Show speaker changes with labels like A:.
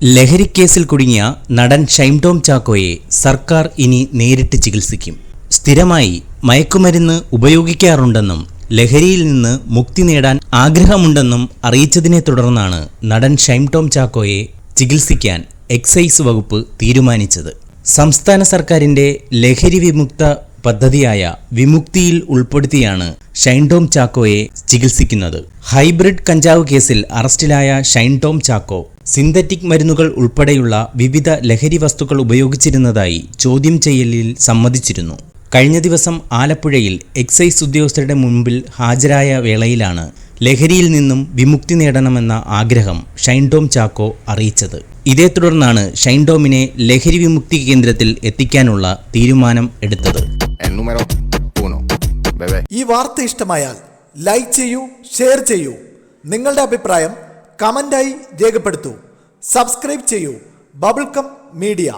A: ലഹരിക്കേസിൽ കുടുങ്ങിയ നടൻ ഷൈൻ ടോം ചാക്കോയെ സർക്കാർ ഇനി നേരിട്ട് ചികിത്സിക്കും. സ്ഥിരമായി മയക്കുമരുന്ന് ഉപയോഗിക്കാറുണ്ടെന്നും ലഹരിയിൽ നിന്ന് മുക്തി നേടാൻ ആഗ്രഹമുണ്ടെന്നും അറിയിച്ചതിനെ തുടർന്നാണ് നടൻ ഷൈൻ ടോം ചാക്കോയെ ചികിത്സിക്കാൻ എക്സൈസ് വകുപ്പ് തീരുമാനിച്ചത്. സംസ്ഥാന സർക്കാരിന്റെ ലഹരി വിമുക്ത പദ്ധതിയായ വിമുക്തിയിൽ ഉൾപ്പെടുത്തിയാണ് ഷൈൻ ടോം ചാക്കോയെ ചികിത്സിക്കുന്നത്. ഹൈബ്രിഡ് കഞ്ചാവ് കേസിൽ അറസ്റ്റിലായ ഷൈൻ ടോം ചാക്കോ സിന്തറ്റിക് മരുന്നുകൾ ഉൾപ്പെടെയുള്ള വിവിധ ലഹരി വസ്തുക്കൾ ഉപയോഗിച്ചിരുന്നതായി ചോദ്യം ചെയ്യലിൽ സമ്മതിച്ചിരുന്നു. കഴിഞ്ഞ ദിവസം ആലപ്പുഴയിൽ എക്സൈസ് ഉദ്യോഗസ്ഥരുടെ മുൻപിൽ ഹാജരായ വേളയിലാണ് ലഹരിയിൽ നിന്നും വിമുക്തി നേടണമെന്ന ആഗ്രഹം ഷൈൻ ടോം ചാക്കോ അറിയിച്ചത്. ഇതേ തുടർന്നാണ് ഷൈൻ ടോമിനെ ലഹരി വിമുക്തി കേന്ദ്രത്തിൽ എത്തിക്കാനുള്ള തീരുമാനം എടുത്തത്.
B: ഈ വാർത്ത ഇഷ്ടമായാൽ ലൈക്ക് ചെയ്യൂ, ഷെയർ ചെയ്യൂ. നിങ്ങളുടെ അഭിപ്രായം കമന്റായി രേഖപ്പെടുത്തൂ. സബ്സ്ക്രൈബ് ചെയ്യൂ ബബിൾകം മീഡിയ.